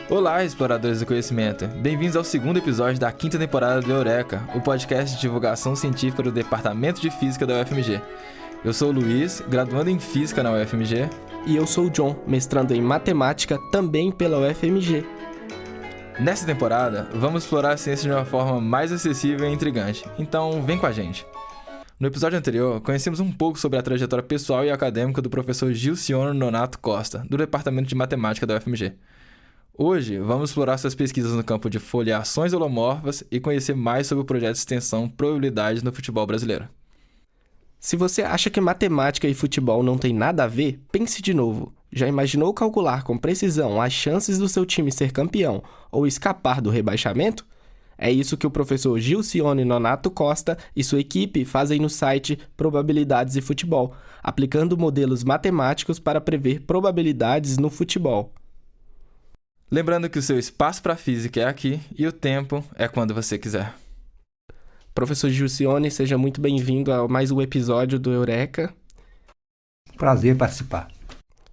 Olá, exploradores do conhecimento! Bem-vindos ao segundo episódio da quinta temporada do Eureka, o podcast de divulgação científica do Departamento de Física da UFMG. Eu sou o Luiz, graduando em Física na UFMG. E eu sou o John, mestrando em Matemática também pela UFMG. Nessa temporada, vamos explorar a ciência de uma forma mais acessível e intrigante, então vem com a gente! No episódio anterior, conhecemos um pouco sobre a trajetória pessoal e acadêmica do professor Gilcione Nonato Costa, do Departamento de Matemática da UFMG. Hoje, vamos explorar suas pesquisas no campo de foliações holomorfas e conhecer mais sobre o projeto de extensão Probabilidades no Futebol Brasileiro. Se você acha que matemática e futebol não tem nada a ver, pense de novo. Já imaginou calcular com precisão as chances do seu time ser campeão ou escapar do rebaixamento? É isso que o professor Gilcione Nonato Costa e sua equipe fazem no site Probabilidades e Futebol, aplicando modelos matemáticos para prever probabilidades no futebol. Lembrando que o seu espaço para física é aqui e o tempo é quando você quiser. Professor Gilcione, seja muito bem-vindo a mais um episódio do Eureka. Prazer participar.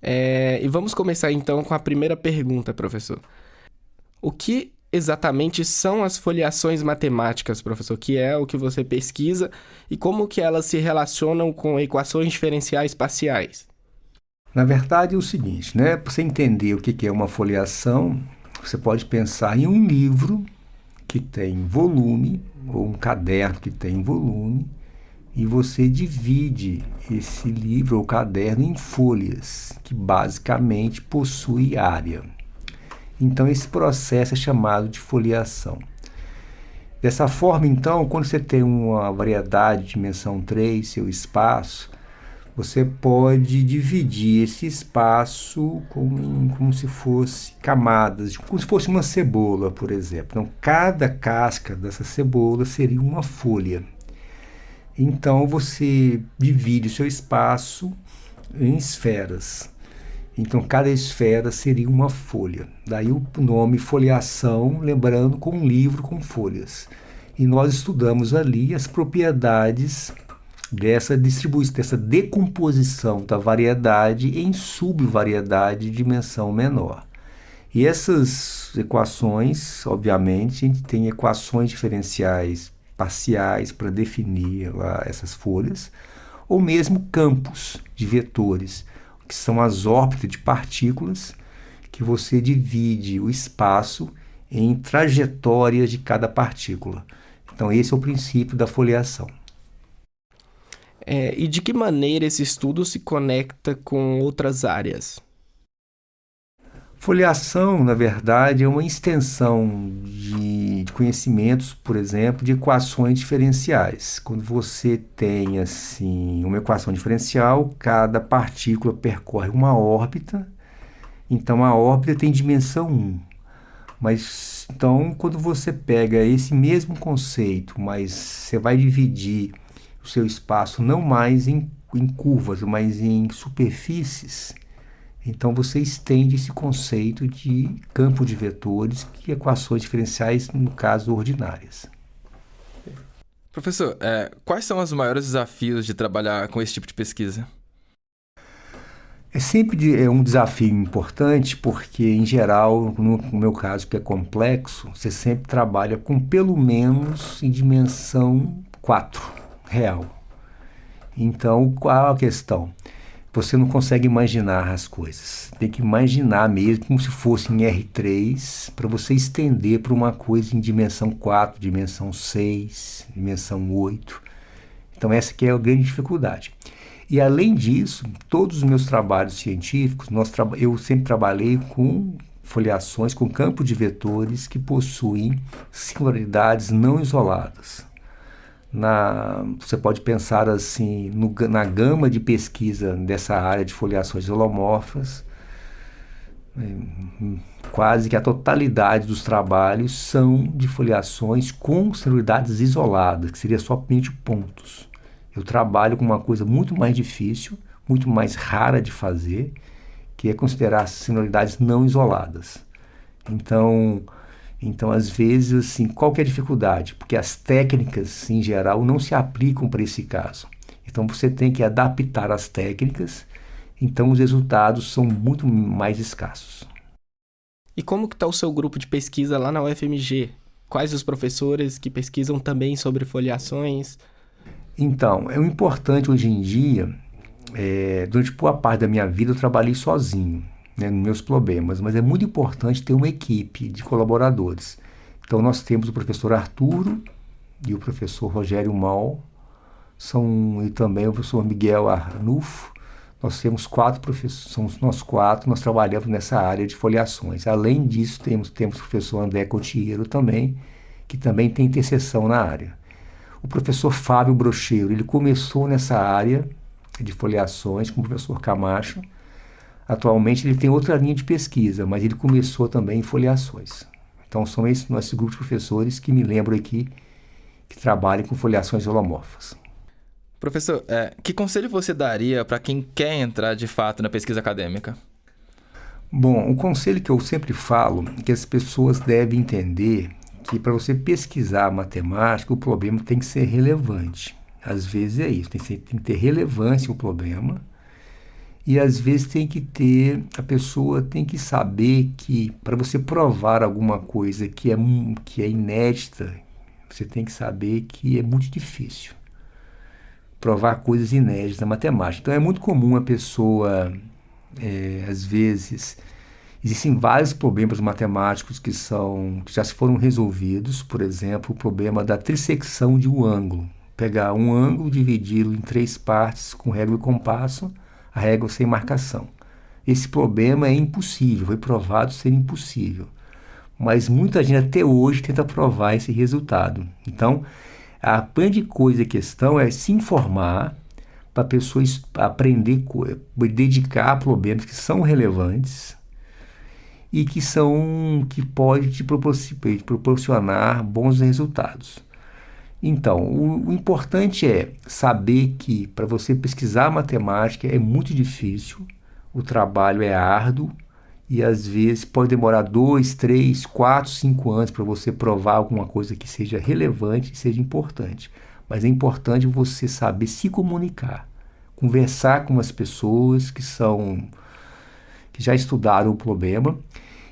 E vamos começar então com a primeira pergunta, professor. O que exatamente são as foliações matemáticas, professor? Que é o que você pesquisa e como que elas se relacionam com equações diferenciais parciais? Na verdade é o seguinte, né? Para você entender o que é uma foliação, você pode pensar em um livro que tem volume, ou um caderno que tem volume, e você divide esse livro ou caderno em folhas, que basicamente possui área. Então esse processo é chamado de foliação. Dessa forma, então, quando você tem uma variedade de dimensão 3, seu espaço, você pode dividir esse espaço como se fosse camadas, como se fosse uma cebola, por exemplo. Então, cada casca dessa cebola seria uma folha. Então, você divide o seu espaço em esferas. Então, cada esfera seria uma folha. Daí o nome foliação, lembrando, com um livro com folhas. E nós estudamos ali as propriedades dessa distribuição, dessa decomposição da variedade em subvariedade de dimensão menor. E essas equações, obviamente, a gente tem equações diferenciais parciais para definir essas folhas, ou mesmo campos de vetores, que são as órbitas de partículas, que você divide o espaço em trajetórias de cada partícula. Então, esse é o princípio da foliação. E de que maneira esse estudo se conecta com outras áreas? Foliação, na verdade, é uma extensão de conhecimentos, por exemplo, de equações diferenciais. Quando você tem assim, uma equação diferencial, cada partícula percorre uma órbita, então a órbita tem dimensão 1. Mas, então, quando você pega esse mesmo conceito, mas você vai dividir o seu espaço não mais em curvas, mas em superfícies, então você estende esse conceito de campo de vetores, que equações diferenciais, no caso, ordinárias. Professor, quais são os maiores desafios de trabalhar com esse tipo de pesquisa? É sempre um desafio importante, porque, em geral, no meu caso, que é complexo, você sempre trabalha com pelo menos em dimensão 4. Real. Então, qual a questão? Você não consegue imaginar as coisas. Tem que imaginar mesmo como se fosse em R3, para você estender para uma coisa em dimensão 4, dimensão 6, dimensão 8. Então, essa que é a grande dificuldade. E, além disso, todos os meus trabalhos científicos, eu sempre trabalhei com foliações, com campo de vetores que possuem singularidades não isoladas. Você pode pensar assim na gama de pesquisa dessa área de foliações holomorfas, quase que a totalidade dos trabalhos são de foliações com singularidades isoladas, que seria somente pontos. Eu trabalho com uma coisa muito mais difícil, muito mais rara de fazer, que é considerar singularidades não isoladas. Então, às vezes, assim, qual que é a dificuldade? Porque as técnicas, em geral, não se aplicam para esse caso. Então, você tem que adaptar as técnicas, então os resultados são muito mais escassos. E como que está o seu grupo de pesquisa lá na UFMG? Quais os professores que pesquisam também sobre foliações? Então, é o importante hoje em dia, durante boa parte da minha vida eu trabalhei sozinho, né, nos meus problemas, mas é muito importante ter uma equipe de colaboradores. Então, nós temos o professor Arturo e o professor Rogério Mal, e também o professor Miguel Arnulfo. Nós temos 4 professores, somos nós 4, nós trabalhamos nessa área de foliações. Além disso, temos o professor André Cotiero também, que também tem interseção na área. O professor Fábio Brocheiro, ele começou nessa área de foliações com o professor Camacho. Atualmente ele tem outra linha de pesquisa, mas ele começou também em foliações. Então são esses nossos grupos de professores que me lembro aqui que trabalham com foliações holomorfas. Professor, que conselho você daria para quem quer entrar de fato na pesquisa acadêmica? Bom, o conselho que eu sempre falo é que as pessoas devem entender que para você pesquisar matemática, o problema tem que ser relevante. Às vezes é isso, tem que ter relevância o problema, e às vezes a pessoa tem que saber que para você provar alguma coisa que é inédita, você tem que saber que é muito difícil provar coisas inéditas na matemática. Então é muito comum a pessoa, às vezes, existem vários problemas matemáticos que já foram resolvidos. Por exemplo, o problema da trissecção de um ângulo. Pegar um ângulo, dividi-lo em 3 partes com régua e compasso, a régua sem marcação. Esse problema é impossível, foi provado ser impossível. Mas muita gente até hoje tenta provar esse resultado. Então, a grande coisa, a questão é se informar para a pessoa aprender, dedicar a problemas que são relevantes e que pode te proporcionar bons resultados. Então, o importante é saber que para você pesquisar matemática é muito difícil, o trabalho é árduo e às vezes pode demorar 2, 3, 4, 5 anos para você provar alguma coisa que seja relevante e seja importante. Mas é importante você saber se comunicar, conversar com as pessoas que já estudaram o problema.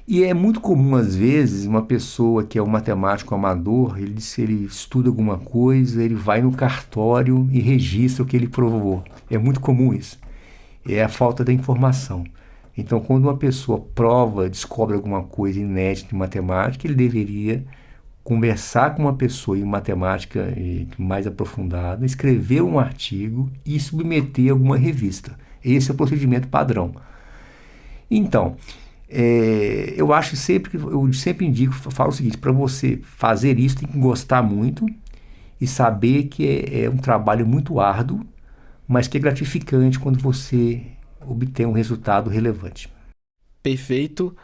E é muito comum, às vezes, uma pessoa que é um matemático amador, ele estuda alguma coisa, ele vai no cartório e registra o que ele provou. É muito comum isso. É a falta da informação. Então, quando uma pessoa descobre alguma coisa inédita em matemática, ele deveria conversar com uma pessoa em matemática mais aprofundada, escrever um artigo e submeter a alguma revista. Esse é o procedimento padrão. Então, eu sempre indico, falo o seguinte: para você fazer isso, tem que gostar muito e saber que é um trabalho muito árduo, mas que é gratificante quando você obter um resultado relevante. Perfeito.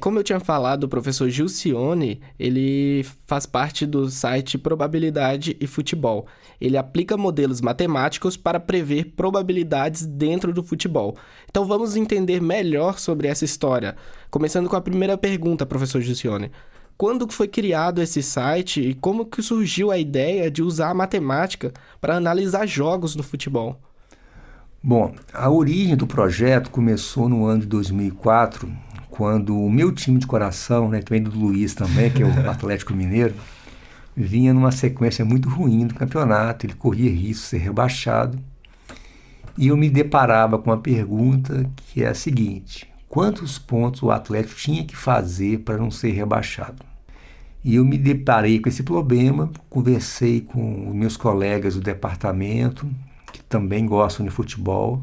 Como eu tinha falado, o professor Gilcione, ele faz parte do site Probabilidade e Futebol. Ele aplica modelos matemáticos para prever probabilidades dentro do futebol. Então vamos entender melhor sobre essa história. Começando com a primeira pergunta, professor Gilcione. Quando que foi criado esse site e como que surgiu a ideia de usar a matemática para analisar jogos no futebol? Bom, a origem do projeto começou no ano de 2004, quando o meu time de coração, né, também do Luiz também, que é o Atlético Mineiro, vinha numa sequência muito ruim do campeonato, ele corria risco de ser rebaixado, e eu me deparava com uma pergunta que é a seguinte: quantos pontos o Atlético tinha que fazer para não ser rebaixado? E eu me deparei com esse problema, conversei com os meus colegas do departamento, que também gostam de futebol,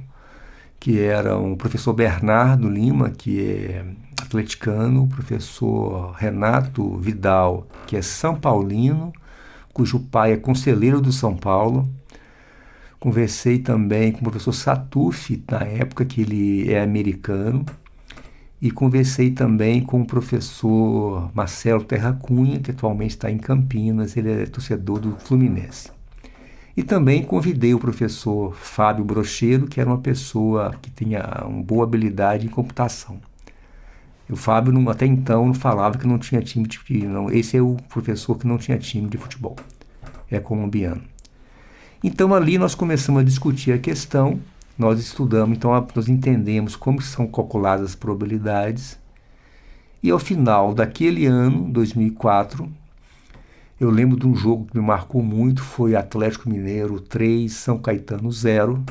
que eram o professor Bernardo Lima, que é atleticano, o professor Renato Vidal, que é são paulino, cujo pai é conselheiro do São Paulo. Conversei também com o professor Satuf, na época que ele é americano, e conversei também com o professor Marcelo Terra Cunha, que atualmente está em Campinas, ele é torcedor do Fluminense. E também convidei o professor Fábio Brocheiro, que era uma pessoa que tinha uma boa habilidade em computação. O Fábio, até então, não falava que não tinha time de futebol. Esse é o professor que não tinha time de futebol. É colombiano. Então, ali nós começamos a discutir a questão. Nós estudamos, então nós entendemos como são calculadas as probabilidades. E ao final daquele ano, 2004, eu lembro de um jogo que me marcou muito, foi Atlético Mineiro 3, São Caetano 0.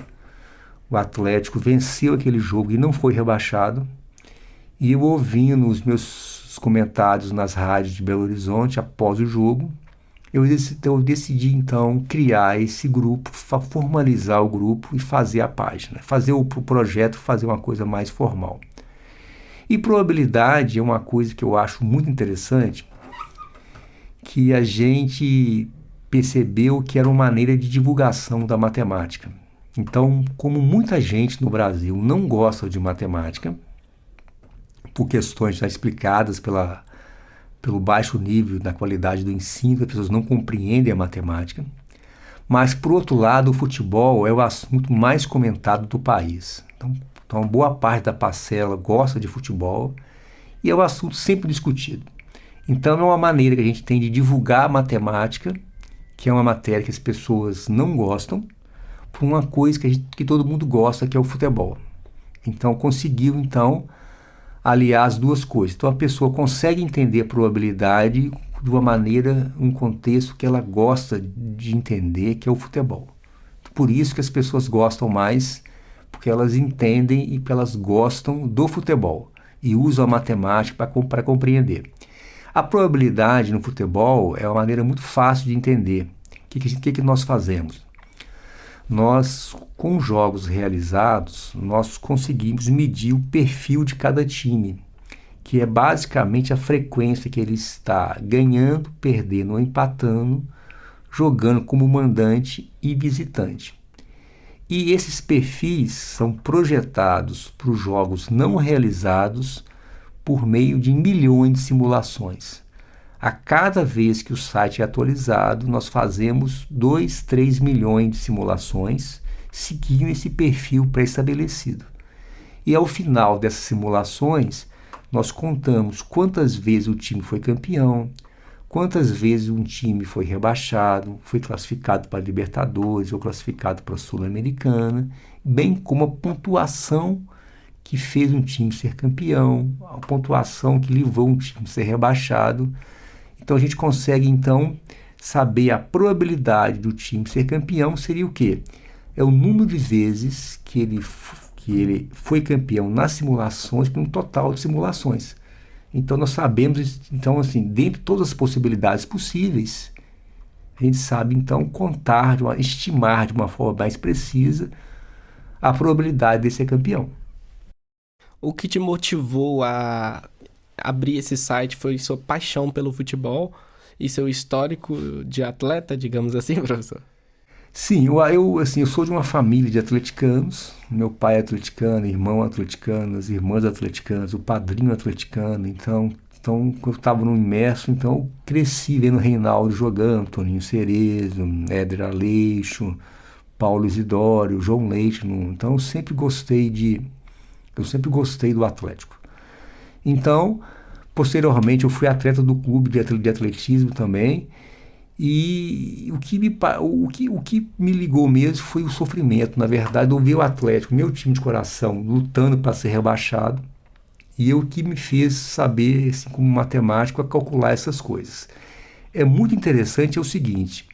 O Atlético venceu aquele jogo e não foi rebaixado. E eu ouvindo os meus comentários nas rádios de Belo Horizonte após o jogo, eu decidi então criar esse grupo, formalizar o grupo e fazer a página, fazer o projeto, fazer uma coisa mais formal. E probabilidade é uma coisa que eu acho muito interessante, que a gente percebeu que era uma maneira de divulgação da matemática. Então, como muita gente no Brasil não gosta de matemática, por questões já explicadas pelo baixo nível da qualidade do ensino, as pessoas não compreendem a matemática, mas, por outro lado, o futebol é o assunto mais comentado do país. Então, boa parte da parcela gosta de futebol e é o assunto sempre discutido. Então, é uma maneira que a gente tem de divulgar a matemática, que é uma matéria que as pessoas não gostam, por uma coisa que todo mundo gosta, que é o futebol. Então, conseguiu, aliar as duas coisas. Então, a pessoa consegue entender a probabilidade de uma maneira, um contexto que ela gosta de entender, que é o futebol. Por isso que as pessoas gostam mais, porque elas entendem e elas gostam do futebol e usam a matemática para compreender. A probabilidade no futebol é uma maneira muito fácil de entender. O que nós fazemos? Nós, com jogos realizados, nós conseguimos medir o perfil de cada time, que é basicamente a frequência que ele está ganhando, perdendo ou empatando, jogando como mandante e visitante. E esses perfis são projetados para os jogos não realizados por meio de milhões de simulações. A cada vez que o site é atualizado, nós fazemos 2, 3 milhões de simulações seguindo esse perfil pré-estabelecido. E ao final dessas simulações, nós contamos quantas vezes o time foi campeão, quantas vezes um time foi rebaixado, foi classificado para a Libertadores ou classificado para a Sul-Americana, bem como a pontuação que fez um time ser campeão, a pontuação que levou um time a ser rebaixado. Então a gente consegue saber a probabilidade do time ser campeão seria o quê? É o número de vezes que ele foi campeão nas simulações, por um total de simulações. Então nós sabemos, dentre todas as possibilidades possíveis, a gente sabe contar, estimar de uma forma mais precisa a probabilidade de ser campeão. O que te motivou a abrir esse site foi sua paixão pelo futebol e seu histórico de atleta, digamos assim, professor? Sim, eu sou de uma família de atleticanos. Meu pai é atleticano, irmão atleticano, as irmãs atleticanas, o padrinho atleticano. Então eu estava no imerso, eu cresci vendo Reinaldo jogando, Toninho Cerezo, Éder Aleixo, Paulo Isidório, João Leite. Então eu sempre gostei do Atlético. Então, posteriormente, eu fui atleta do clube de atletismo também. E o que me ligou mesmo foi o sofrimento. Na verdade, eu vi o Atlético, meu time de coração, lutando para ser rebaixado. E o que me fez saber, como matemático, calcular essas coisas. É muito interessante, é o seguinte.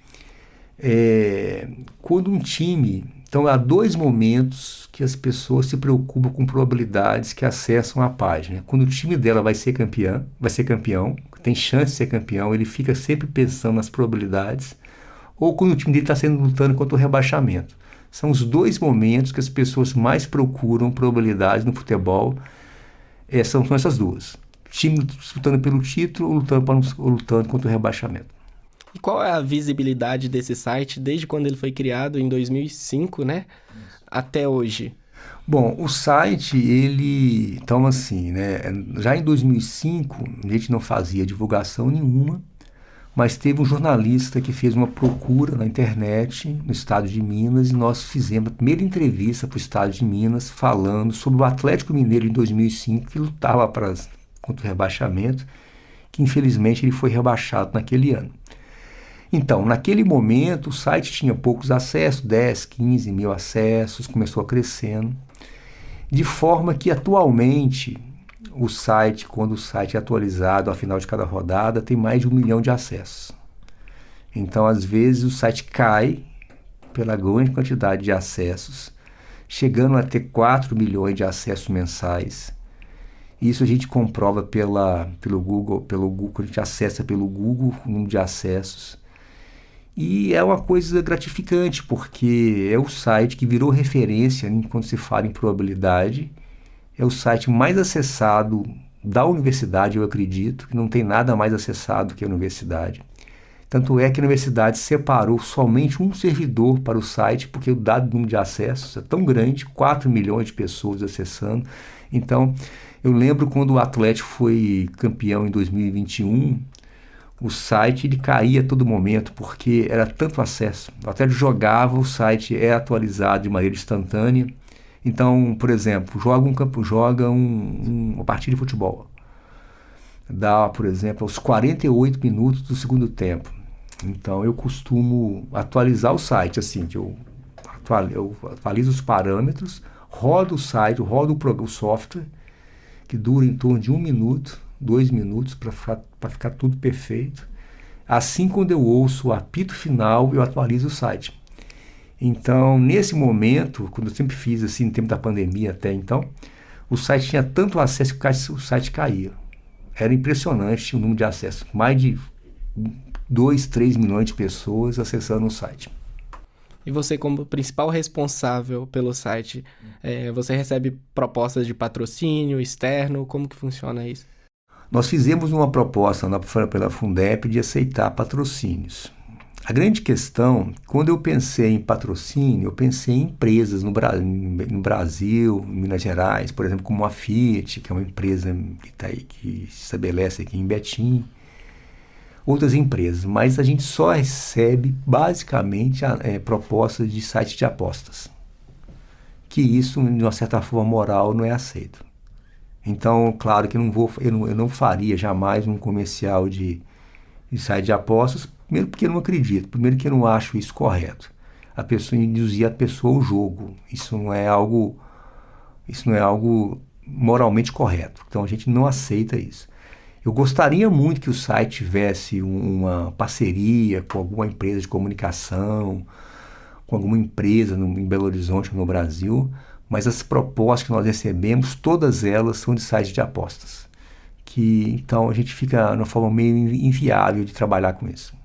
Quando um time... Então, há 2 momentos que as pessoas se preocupam com probabilidades que acessam a página. Quando o time dela vai ser campeão, tem chance de ser campeão, ele fica sempre pensando nas probabilidades. Ou quando o time dele está lutando contra o rebaixamento. São os 2 momentos que as pessoas mais procuram probabilidades no futebol. São essas duas. O time lutando pelo título ou lutando contra o rebaixamento. E qual é a visibilidade desse site desde quando ele foi criado em 2005, né? Até hoje? Bom, o site, já em 2005, a gente não fazia divulgação nenhuma, mas teve um jornalista que fez uma procura na internet, no estado de Minas, e nós fizemos a primeira entrevista para o estado de Minas, falando sobre o Atlético Mineiro em 2005, que lutava contra o rebaixamento, que infelizmente ele foi rebaixado naquele ano. Então, naquele momento, o site tinha poucos acessos, 10, 15 mil acessos, começou crescendo, de forma que atualmente o site, quando o site é atualizado ao final de cada rodada, tem mais de 1 milhão de acessos. Então, às vezes, o site cai pela grande quantidade de acessos, chegando a ter 4 milhões de acessos mensais. Isso a gente comprova pelo Google, a gente acessa pelo Google o número de acessos. E é uma coisa gratificante, porque é o site que virou referência quando se fala em probabilidade. É o site mais acessado da universidade, eu acredito, que não tem nada mais acessado que a universidade. Tanto é que a universidade separou somente um servidor para o site, porque o dado número de acessos é tão grande, 4 milhões de pessoas acessando. Então, eu lembro quando o Atlético foi campeão em 2021, o site ele caía a todo momento, porque era tanto acesso. O Atlético jogava, o site é atualizado de maneira instantânea. Então, por exemplo, joga uma partida de futebol. Dá, por exemplo, aos 48 minutos do segundo tempo. Então, eu costumo atualizar o site, assim, que eu atualizo os parâmetros, rodo o site, rodo o software, que dura em torno de 1 minuto, 2 minutos, para ficar tudo perfeito. Assim, quando eu ouço o apito final, eu atualizo o site. Então, nesse momento, quando eu sempre fiz assim, no tempo da pandemia até então, o site tinha tanto acesso que o site caía. Era impressionante o número de acessos. Mais de 2, 3 milhões de pessoas acessando o site. E você, como principal responsável pelo site, você recebe propostas de patrocínio externo? Como que funciona isso? Nós fizemos uma proposta pela Fundep de aceitar patrocínios. A grande questão, quando eu pensei em patrocínio, eu pensei em empresas no Brasil, em Minas Gerais, por exemplo, como a Fiat, que é uma empresa que se estabelece aqui em Betim, outras empresas, mas a gente só recebe basicamente propostas de sites de apostas, que isso, de uma certa forma moral, não é aceito. Então, claro que eu não faria jamais um comercial de site de apostas. Primeiro porque eu não acredito, primeiro que eu não acho isso correto. A pessoa induzir a pessoa ao jogo, isso não é algo moralmente correto. Então a gente não aceita isso. Eu gostaria muito que o site tivesse uma parceria com alguma empresa de comunicação, com alguma empresa em Belo Horizonte ou no Brasil, mas as propostas que nós recebemos, todas elas são de sites de apostas. Então a gente fica numa forma meio inviável de trabalhar com isso.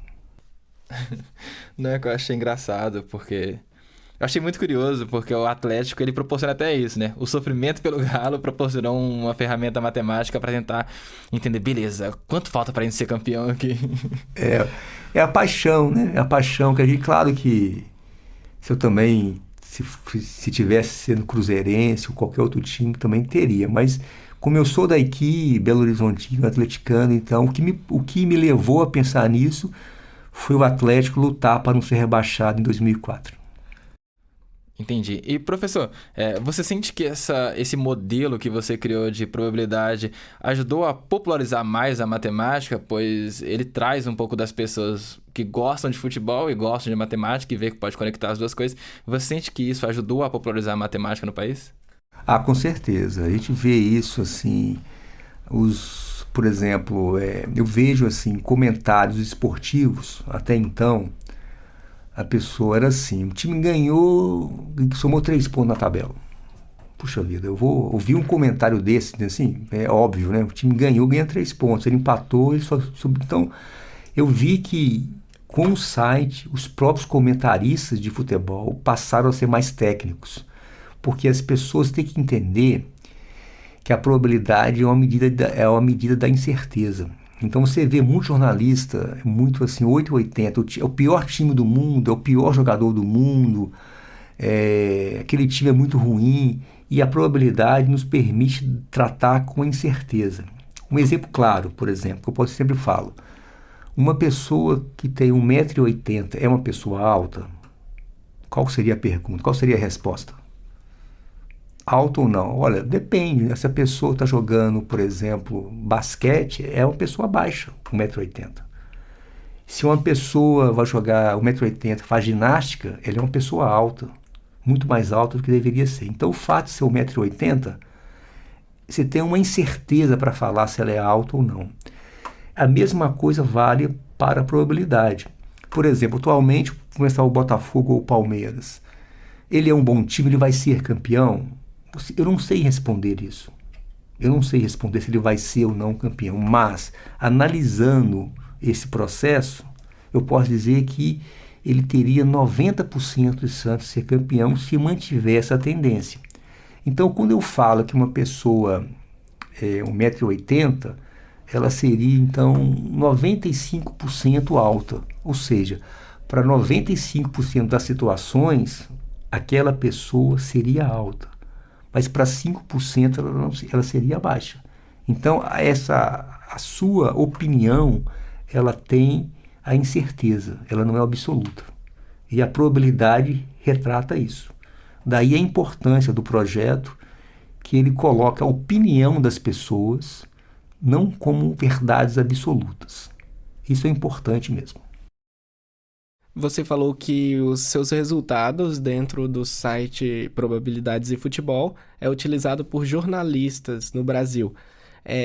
Não é que eu achei engraçado, porque... Eu achei muito curioso, porque o Atlético, ele proporciona até isso, né? O sofrimento pelo Galo proporcionou uma ferramenta matemática para tentar entender, beleza, quanto falta para a gente ser campeão aqui? É a paixão, né? É a paixão que a gente... Claro que se eu também... Se tivesse sendo cruzeirense ou qualquer outro time, também teria, mas... Como eu sou daqui, Belo Horizontino, atleticano, então o que me levou a pensar nisso foi o Atlético lutar para não ser rebaixado em 2004. Entendi. E, professor, você sente que esse modelo que você criou de probabilidade ajudou a popularizar mais a matemática, pois ele traz um pouco das pessoas que gostam de futebol e gostam de matemática e vê que pode conectar as duas coisas. Você sente que isso ajudou a popularizar a matemática no país? Ah, com certeza. A gente vê isso, assim, por exemplo, eu vejo, assim, comentários esportivos, até então, a pessoa era assim, o time ganhou, somou 3 pontos na tabela. Puxa vida, eu vou ouvir um comentário desse, assim, é óbvio, né? O time ganha 3 pontos, ele empatou, ele só subiu. Então, eu vi que com o site, os próprios comentaristas de futebol passaram a ser mais técnicos. Porque as pessoas têm que entender que a probabilidade é uma medida da incerteza. Então você vê muito jornalista, muito assim, 880, é o pior time do mundo, é o pior jogador do mundo, aquele time é muito ruim, e a probabilidade nos permite tratar com a incerteza. Um exemplo claro, por exemplo, que eu sempre falo, uma pessoa que tem 1,80 m é uma pessoa alta? Qual seria a pergunta? Qual seria a resposta? Alto ou não? Olha, depende, né? Se a pessoa está jogando, por exemplo, basquete, é uma pessoa baixa, 1,80 m. Se uma pessoa vai jogar 1,80 m, faz ginástica, ela é uma pessoa alta, muito mais alta do que deveria ser. Então, o fato de ser 1,80 m você tem uma incerteza para falar se ela é alta ou não. A mesma coisa vale para a probabilidade. Por exemplo, atualmente, começar o Botafogo ou o Palmeiras. Ele é um bom time, ele vai ser campeão? Eu não sei responder isso. Eu não sei responder se ele vai ser ou não campeão, mas analisando esse processo, eu posso dizer que ele teria 90% de chance de ser campeão se mantiver essa tendência. Então, quando eu falo que uma pessoa é 1,80 m, ela seria, então, 95% alta. Ou seja, para 95% das situações, aquela pessoa seria alta. Mas para 5% ela seria baixa. Então, a sua opinião, ela tem a incerteza, ela não é absoluta. E a probabilidade retrata isso. Daí a importância do projeto, que ele coloca a opinião das pessoas, não como verdades absolutas. Isso é importante mesmo. Você falou que os seus resultados dentro do site Probabilidades e Futebol é utilizado por jornalistas no Brasil.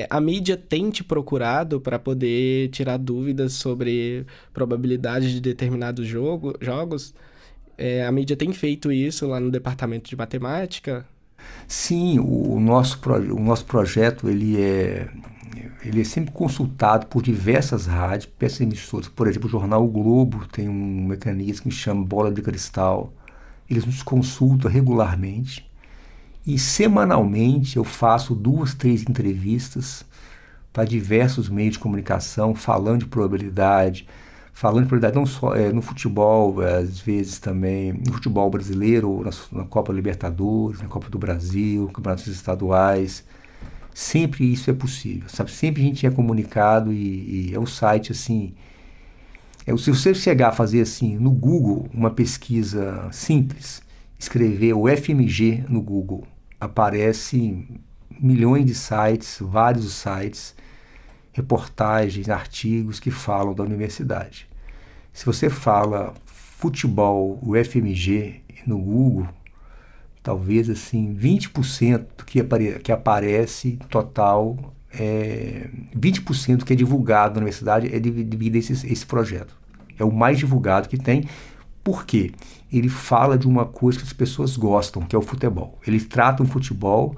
A mídia tem te procurado para poder tirar dúvidas sobre probabilidade de determinados jogos? A mídia tem feito isso lá no departamento de matemática? Sim, o nosso projeto ele é sempre consultado por diversas rádios, diversas emissoras. Por exemplo, o jornal O Globo tem um mecanismo que chama Bola de Cristal. Eles nos consultam regularmente. E semanalmente eu faço 2, 3 entrevistas para diversos meios de comunicação, falando de probabilidade não só no futebol, às vezes também no futebol brasileiro, na Copa Libertadores, na Copa do Brasil, campeonatos estaduais. Sempre isso é possível, sabe? Sempre a gente é comunicado e é um site assim. Se você chegar a fazer assim no Google uma pesquisa simples, escrever o FMG no Google, aparece milhões de sites, vários sites, reportagens, artigos que falam da universidade. Se você fala futebol, o FMG no Google, talvez assim 20% do que aparece total, 20% do que é divulgado na universidade é devido a esse projeto. É o mais divulgado que tem. Por quê? Ele fala de uma coisa que as pessoas gostam, que é o futebol. Ele trata o futebol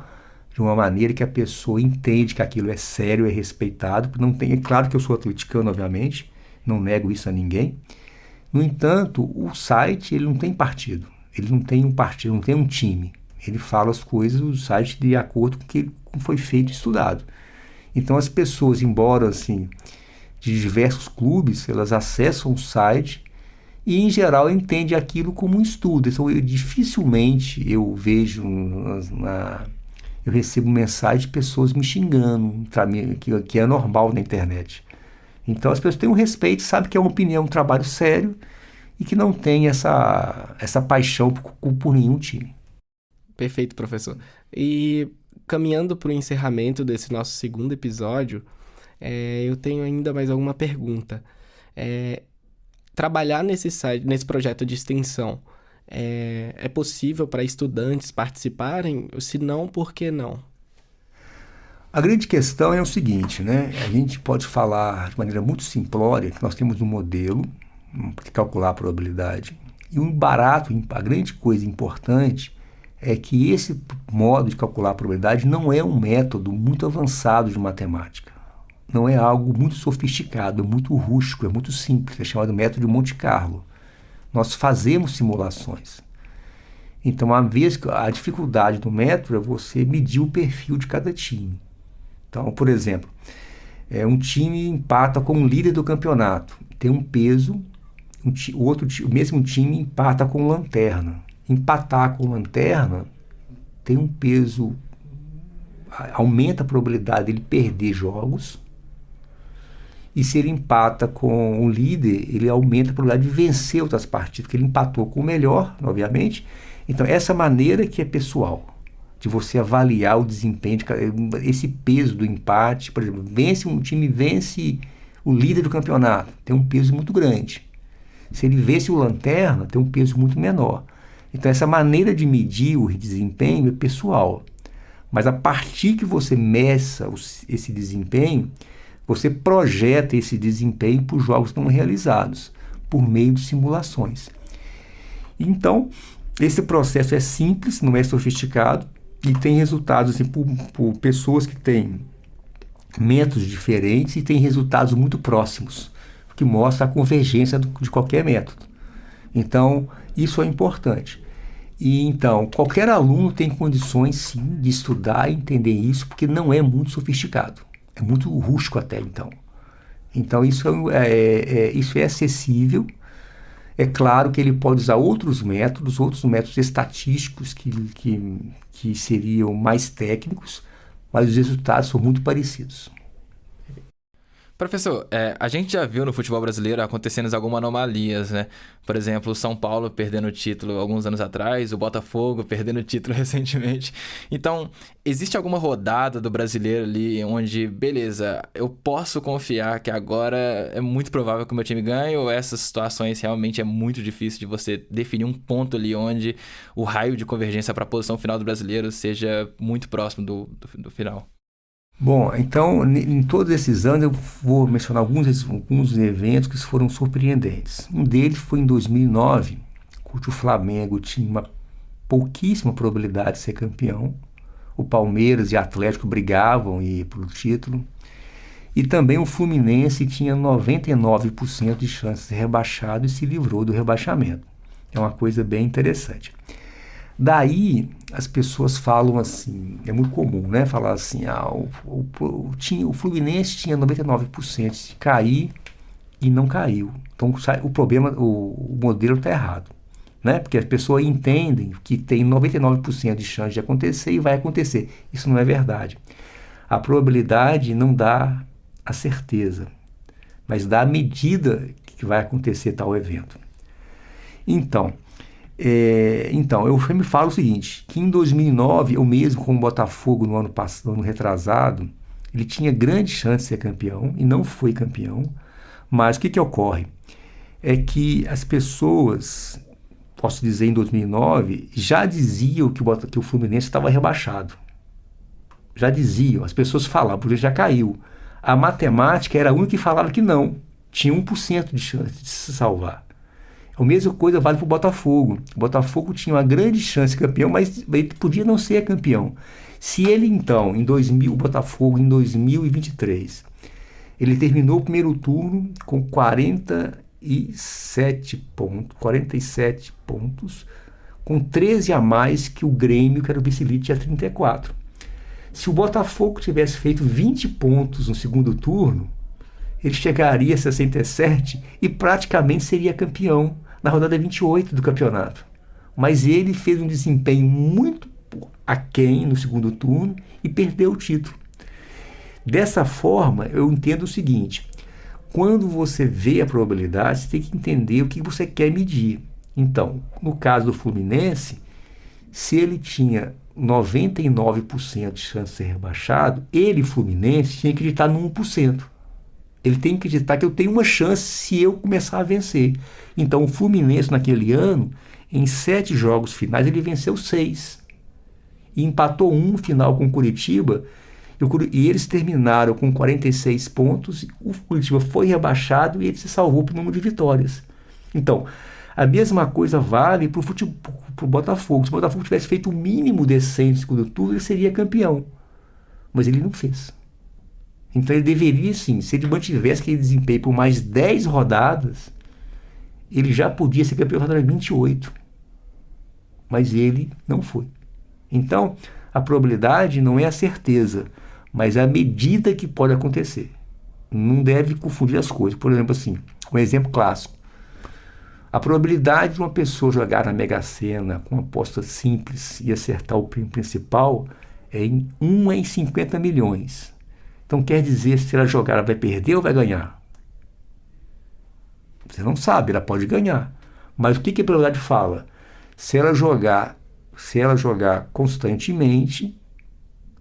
de uma maneira que a pessoa entende que aquilo é sério, é respeitado. É claro que eu sou atleticano, obviamente, não nego isso a ninguém. No entanto, o site ele não tem partido. Ele não tem um partido, não tem um time. Ele fala as coisas do site de acordo com o que foi feito e estudado. Então as pessoas, embora assim, de diversos clubes, elas acessam o site e, em geral, entendem aquilo como um estudo. Então, dificilmente eu vejo, eu recebo mensagem de pessoas me xingando, que é normal na internet. Então, as pessoas têm um respeito, sabem que é uma opinião, um trabalho sério e que não tem essa paixão por nenhum time. Perfeito, professor. E caminhando para o encerramento desse nosso segundo episódio, eu tenho ainda mais alguma pergunta. Trabalhar nesse site, nesse projeto de extensão, é possível para estudantes participarem? Se não, por que não? A grande questão é o seguinte, né? A gente pode falar de maneira muito simplória que nós temos um modelo para calcular a probabilidade. E a grande coisa importante é que esse modo de calcular a probabilidade não é um método muito avançado de matemática. Não é algo muito sofisticado, é muito rústico, é muito simples. É chamado método de Monte Carlo. Nós fazemos simulações. Então, a dificuldade do método é você medir o perfil de cada time. Então, por exemplo, um time empata com o líder do campeonato. Tem um peso, o mesmo time empata com lanterna. Empatar com lanterna tem um peso, aumenta a probabilidade dele perder jogos. E se ele empata com o líder, ele aumenta a probabilidade de vencer outras partidas, porque ele empatou com o melhor, obviamente. Então, essa maneira que é pessoal, de você avaliar o desempenho, esse peso do empate, por exemplo, um time vence o líder do campeonato, tem um peso muito grande. Se ele vence o lanterna, tem um peso muito menor. Então, essa maneira de medir o desempenho é pessoal. Mas a partir que você meça esse desempenho, você projeta esse desempenho para os jogos não realizados, por meio de simulações. Então, esse processo é simples, não é sofisticado, e tem resultados assim, por pessoas que têm métodos diferentes e têm resultados muito próximos, que mostra a convergência de qualquer método. Então, isso é importante. E então, qualquer aluno tem condições, sim, de estudar e entender isso, porque não é muito sofisticado. É muito rústico até, então. Então, isso é acessível. É claro que ele pode usar outros métodos estatísticos que seriam mais técnicos, mas os resultados são muito parecidos. Professor, a gente já viu no futebol brasileiro acontecendo algumas anomalias, né? Por exemplo, o São Paulo perdendo o título alguns anos atrás, o Botafogo perdendo o título recentemente. Então, existe alguma rodada do brasileiro ali onde, beleza, eu posso confiar que agora é muito provável que o meu time ganhe, ou essas situações realmente é muito difícil de você definir um ponto ali onde o raio de convergência para a posição final do brasileiro seja muito próximo do final? Bom, então, em todos esses anos, eu vou mencionar alguns eventos que foram surpreendentes. Um deles foi em 2009, onde o Flamengo tinha uma pouquíssima probabilidade de ser campeão. O Palmeiras e o Atlético brigavam pelo título. E também o Fluminense tinha 99% de chance de ser rebaixado e se livrou do rebaixamento. É uma coisa bem interessante. Daí, as pessoas falam assim, é muito comum, né? Falar assim, o Fluminense tinha 99% de cair e não caiu. Então, o problema, o modelo está errado, né? Porque as pessoas entendem que tem 99% de chance de acontecer e vai acontecer. Isso não é verdade. A probabilidade não dá a certeza, mas dá a medida que vai acontecer tal evento. Então, eu me falo o seguinte, que em 2009, eu mesmo com o Botafogo no ano passado, no ano retrasado, ele tinha grande chance de ser campeão e não foi campeão, mas o que ocorre? É que as pessoas, posso dizer em 2009, já diziam que o Fluminense estava rebaixado. Já diziam, as pessoas falavam, porque já caiu. A matemática era a única que falava que não, tinha 1% de chance de se salvar. A mesma coisa vale para o Botafogo. O Botafogo tinha uma grande chance de campeão, mas ele podia não ser campeão. Se ele, então, o Botafogo em 2023, ele terminou o primeiro turno com 47 pontos, com 13 a mais que o Grêmio, que era o vice-líder, tinha 34. Se o Botafogo tivesse feito 20 pontos no segundo turno, ele chegaria a 67 e praticamente seria campeão na rodada 28 do campeonato. Mas ele fez um desempenho muito aquém no segundo turno e perdeu o título. Dessa forma, eu entendo o seguinte, quando você vê a probabilidade, você tem que entender o que você quer medir. Então, no caso do Fluminense, se ele tinha 99% de chance de ser rebaixado, ele, Fluminense, tinha que acreditar no 1%. Ele tem que acreditar que eu tenho uma chance se eu começar a vencer. Então, o Fluminense, naquele ano, em 7 jogos finais, ele venceu 6. E empatou um final com o Curitiba. E eles terminaram com 46 pontos. O Curitiba foi rebaixado e ele se salvou por número de vitórias. Então, a mesma coisa vale para o Botafogo. Se o Botafogo tivesse feito o mínimo decente no segundo turno, ele seria campeão. Mas ele não fez. Então ele deveria, sim, se ele mantivesse aquele desempenho por mais 10 rodadas, ele já podia ser campeão na rodada 28. Mas ele não foi. Então, a probabilidade não é a certeza, mas é a medida que pode acontecer. Não deve confundir as coisas. Por exemplo, assim, um exemplo clássico. A probabilidade de uma pessoa jogar na Mega Sena com uma aposta simples e acertar o prêmio principal é em 1 em 50 milhões. Então quer dizer, se ela jogar, ela vai perder ou vai ganhar? Você não sabe, ela pode ganhar. Mas o que a probabilidade fala? Se ela jogar constantemente,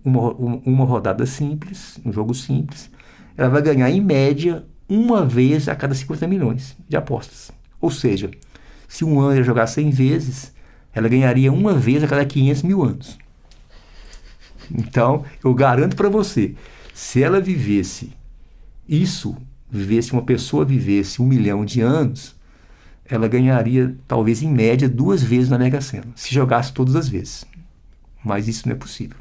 uma rodada simples, um jogo simples, ela vai ganhar em média uma vez a cada 50 milhões de apostas. Ou seja, se um ano ela jogar 100 vezes, ela ganharia uma vez a cada 500 mil anos. Então, eu garanto para você, se ela vivesse uma pessoa vivesse 1 milhão de anos, ela ganharia, talvez, em média, 2 vezes na Mega Sena, se jogasse todas as vezes. Mas isso não é possível.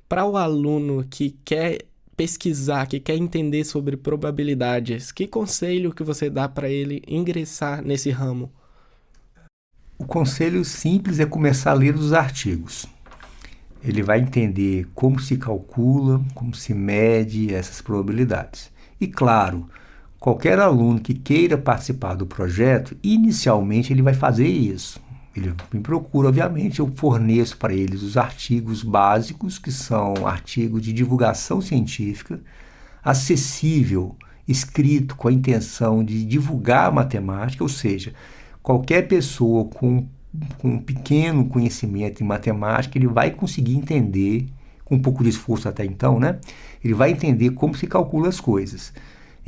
Para o aluno que quer pesquisar, que quer entender sobre probabilidades, que conselho que você dá para ele ingressar nesse ramo? O conselho simples é começar a ler os artigos. Ele vai entender como se calcula, como se mede essas probabilidades. E claro, qualquer aluno que queira participar do projeto, inicialmente ele vai fazer isso. Ele me procura, obviamente, eu forneço para eles os artigos básicos, que são artigos de divulgação científica, acessível, escrito com a intenção de divulgar a matemática, ou seja, qualquer pessoa com um pequeno conhecimento em matemática, ele vai conseguir entender, com um pouco de esforço até então, né? Ele vai entender como se calcula as coisas.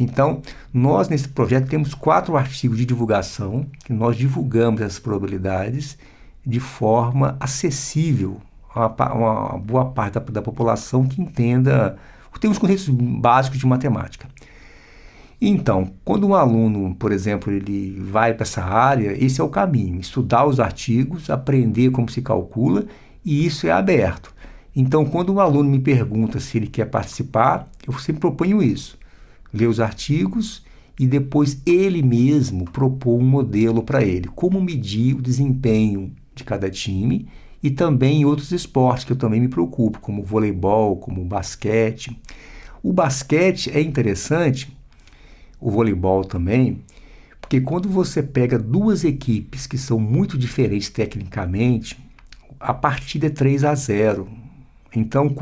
Então, nós nesse projeto temos 4 artigos de divulgação, que nós divulgamos essas probabilidades de forma acessível a uma boa parte da população que entenda, tem os conceitos básicos de matemática. Então, quando um aluno, por exemplo, ele vai para essa área, esse é o caminho, estudar os artigos, aprender como se calcula, e isso é aberto. Então, quando um aluno me pergunta se ele quer participar, eu sempre proponho isso. Ler os artigos e depois ele mesmo propor um modelo para ele. Como medir o desempenho de cada time e também em outros esportes que eu também me preocupo, como o voleibol, como o basquete. O basquete é interessante, o voleibol também, porque quando você pega 2 equipes que são muito diferentes tecnicamente, a partida é 3-0. Então,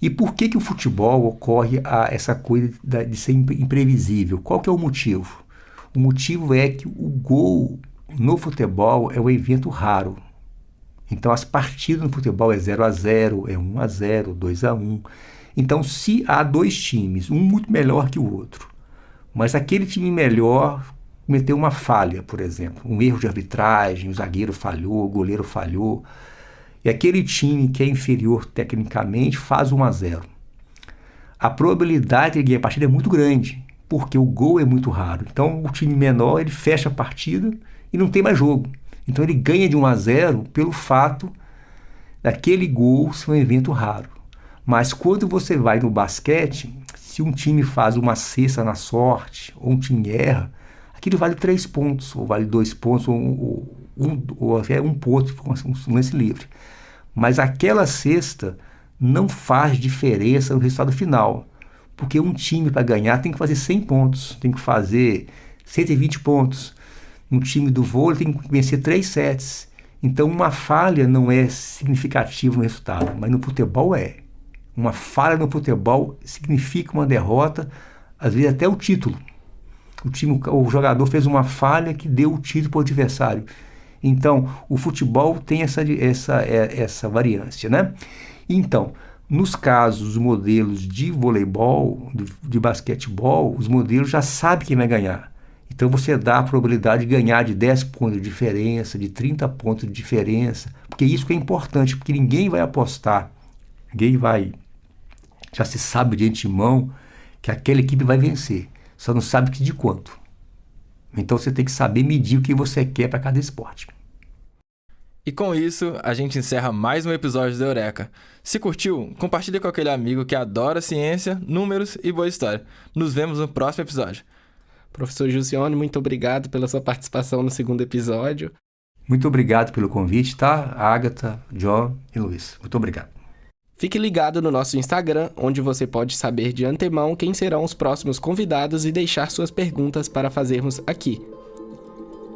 E por que o futebol ocorre essa coisa de ser imprevisível? Qual que é o motivo? O motivo é que o gol no futebol é um evento raro. Então, as partidas no futebol é 0-0, é 1-0, 2-1. Então, se há 2 times, um muito melhor que o outro, mas aquele time melhor cometeu uma falha, por exemplo, um erro de arbitragem, o zagueiro falhou, o goleiro falhou, e aquele time que é inferior tecnicamente faz 1-0. A probabilidade de ganhar a partida é muito grande, porque o gol é muito raro. Então, o time menor, ele fecha a partida e não tem mais jogo. Então, ele ganha de 1-0 pelo fato daquele gol ser um evento raro. Mas quando você vai no basquete, se um time faz uma cesta na sorte, ou um time erra, aquilo vale 3 pontos, ou vale 2 pontos, ou até 1 ponto, um lance livre. Mas aquela cesta não faz diferença no resultado final, porque um time para ganhar tem que fazer 100 pontos, tem que fazer 120 pontos. Um time do vôlei tem que vencer 3 sets. Então uma falha não é significativa no resultado, mas no futebol é. Uma falha no futebol significa uma derrota, às vezes até o título. O jogador fez uma falha que deu o título para o adversário. Então, o futebol tem essa variância, né? Então, nos casos, os modelos de voleibol, de basquetebol, os modelos já sabem quem vai ganhar. Então, você dá a probabilidade de ganhar de 10 pontos de diferença, de 30 pontos de diferença, porque isso que é importante, porque ninguém vai apostar, já se sabe de antemão que aquela equipe vai vencer, só não sabe de quanto. Então você tem que saber medir o que você quer para cada esporte. E com isso, a gente encerra mais um episódio do Eureka. Se curtiu, compartilhe com aquele amigo que adora ciência, números e boa história. Nos vemos no próximo episódio. Professor Gilcione, muito obrigado pela sua participação no 2º episódio. Muito obrigado pelo convite, tá? Agatha, John e Luiz. Muito obrigado. Fique ligado no nosso Instagram, onde você pode saber de antemão quem serão os próximos convidados e deixar suas perguntas para fazermos aqui.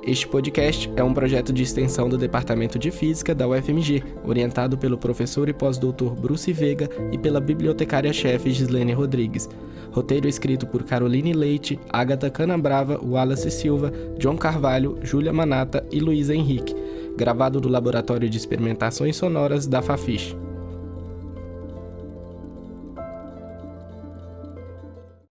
Este podcast é um projeto de extensão do Departamento de Física da UFMG, orientado pelo professor e pós-doutor Bruce Veiga e pela bibliotecária-chefe Gislene Rodrigues. Roteiro escrito por Caroline Leite, Agatha Canabrava, Wallace Silva, John Carvalho, Júlia Manata e Luísa Henrique. Gravado no Laboratório de Experimentações Sonoras da Fafiche.